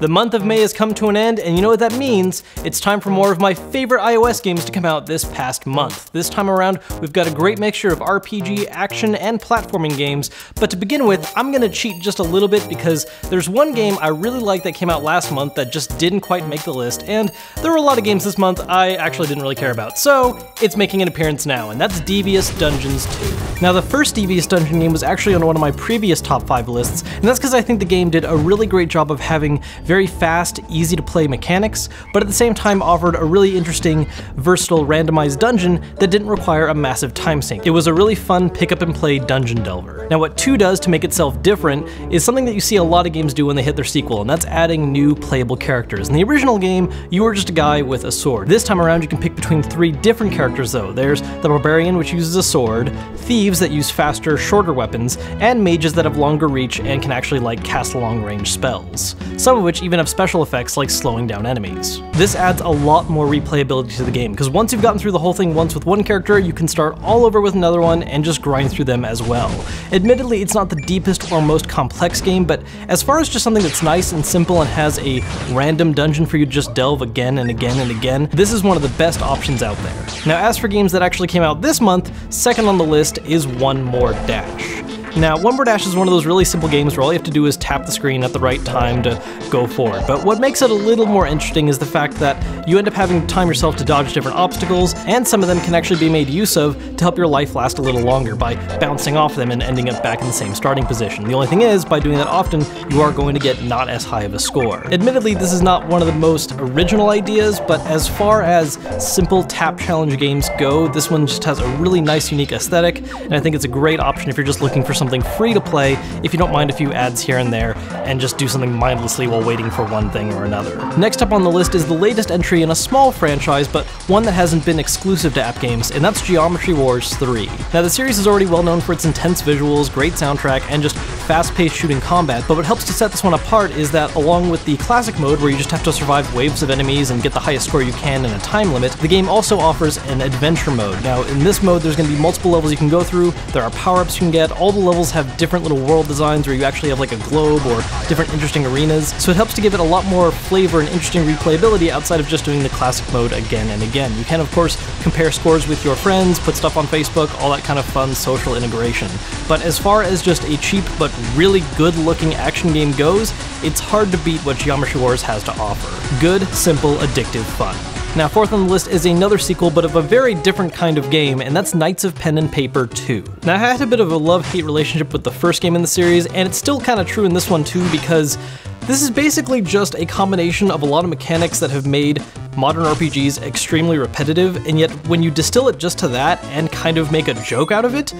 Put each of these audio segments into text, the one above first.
The month of May has come to an end, and you know what that means? It's time for more of my favorite iOS games to come out this past month. This time around, we've got a great mixture of RPG, action, and platforming games, but to begin with, I'm gonna cheat just a little bit because there's one game I really like that came out last month that just didn't quite make the list, and there were a lot of games this month I actually didn't really care about, so it's making an appearance now, and that's Devious Dungeons 2. Now, the first Devious Dungeon game was actually on one of my previous top 5 lists, and that's because I think the game did a really great job of having very fast, easy to play mechanics, but at the same time offered a really interesting, versatile, randomized dungeon that didn't require a massive time sink. It was a really fun pick-up-and-play dungeon delver. Now, what 2 does to make itself different is something that you see a lot of games do when they hit their sequel, and that's adding new playable characters. In the original game, you were just a guy with a sword. This time around, you can pick between 3 different characters though. There's the Barbarian, which uses a sword, Thieves that use faster, shorter weapons, and Mages that have longer reach and can actually cast long-range spells, some of which even have special effects like slowing down enemies. This adds a lot more replayability to the game, because once you've gotten through the whole thing once with one character, you can start all over with another one and just grind through them as well. Admittedly, it's not the deepest or most complex game, but as far as just something that's nice and simple and has a random dungeon for you to just delve again and again and again, this is one of the best options out there. Now, as for games that actually came out this month, second on the list is One More Dash. Now, One More Dash is one of those really simple games where all you have to do is tap the screen at the right time to go forward, but what makes it a little more interesting is the fact that you end up having to time yourself to dodge different obstacles, and some of them can actually be made use of to help your life last a little longer by bouncing off them and ending up back in the same starting position. The only thing is, by doing that often, you are going to get not as high of a score. Admittedly, this is not one of the most original ideas, but as far as simple tap challenge games go, this one just has a really nice, unique aesthetic, and I think it's a great option if you're just looking for something free to play, if you don't mind a few ads here and there, and just do something mindlessly while waiting for one thing or another. Next up on the list is the latest entry in a small franchise, but one that hasn't been exclusive to app games, and that's Geometry Wars 3. Now, the series is already well known for its intense visuals, great soundtrack, and just fast-paced shooting combat, but what helps to set this one apart is that along with the classic mode where you just have to survive waves of enemies and get the highest score you can in a time limit, the game also offers an adventure mode. Now, in this mode, there's going to be multiple levels you can go through, there are power-ups you can get, all the levels have different little world designs where you actually have a globe or different interesting arenas, so it helps to give it a lot more flavor and interesting replayability outside of just doing the classic mode again and again. You can, of course, compare scores with your friends, put stuff on Facebook, all that kind of fun social integration. But as far as just a cheap but really good-looking action game goes, it's hard to beat what Geometry Wars has to offer. Good, simple, addictive fun. Now, fourth on the list is another sequel, but of a very different kind of game, and that's Knights of Pen and Paper 2. Now, I had a bit of a love-hate relationship with the first game in the series, and it's still kind of true in this one too, because this is basically just a combination of a lot of mechanics that have made modern RPGs extremely repetitive, and yet when you distill it just to that and kind of make a joke out of it,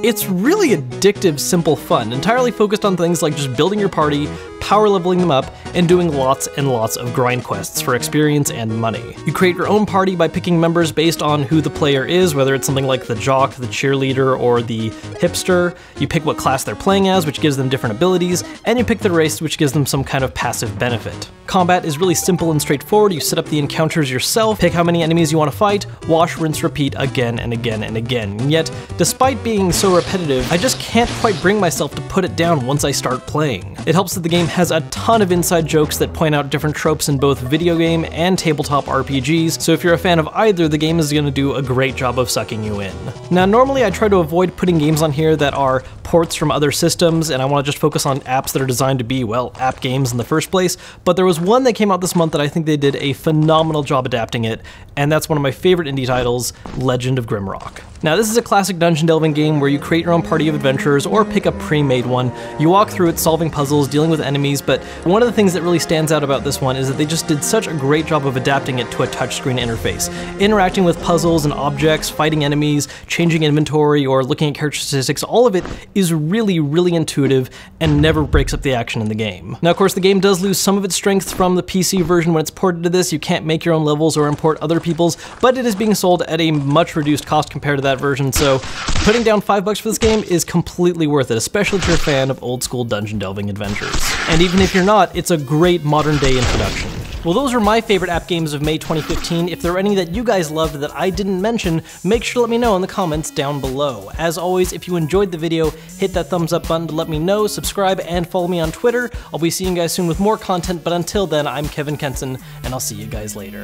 it's really addictive, simple fun, entirely focused on things like just building your party, power leveling them up, and doing lots and lots of grind quests for experience and money. You create your own party by picking members based on who the player is, whether it's something like the jock, the cheerleader, or the hipster. You pick what class they're playing as, which gives them different abilities, and you pick the race, which gives them some kind of passive benefit. Combat is really simple and straightforward. You set up the encounters yourself, pick how many enemies you want to fight, wash, rinse, repeat again and again and again. And yet, despite being so repetitive, I just can't quite bring myself to put it down once I start playing. It helps that the game has a ton of inside jokes that point out different tropes in both video game and tabletop RPGs, so if you're a fan of either, the game is going to do a great job of sucking you in. Now, normally I try to avoid putting games on here that are ports from other systems, and I want to just focus on apps that are designed to be, well, app games in the first place, but there was one that came out this month that I think they did a phenomenal job adapting it, and that's one of my favorite indie titles, Legend of Grimrock. Now, this is a classic dungeon delving game where you create your own party of adventurers or pick a pre-made one. You walk through it solving puzzles, dealing with enemies, but one of the things that really stands out about this one is that they just did such a great job of adapting it to a touchscreen interface. Interacting with puzzles and objects, fighting enemies, changing inventory, or looking at character statistics, all of it is really, really intuitive and never breaks up the action in the game. Now, of course, the game does lose some of its strength from the PC version when it's ported to this. You can't make your own levels or import other people's, but it is being sold at a much reduced cost compared to that version, so putting down $5 for this game is completely worth it, especially if you're a fan of old school dungeon delving adventures. And even if you're not, it's a great modern day introduction. Well, those are my favorite app games of May 2015. If there are any that you guys loved that I didn't mention, make sure to let me know in the comments down below. As always, if you enjoyed the video, hit that thumbs up button to let me know, subscribe, and follow me on Twitter. I'll be seeing you guys soon with more content, but until then, I'm Kevin Kenson, and I'll see you guys later.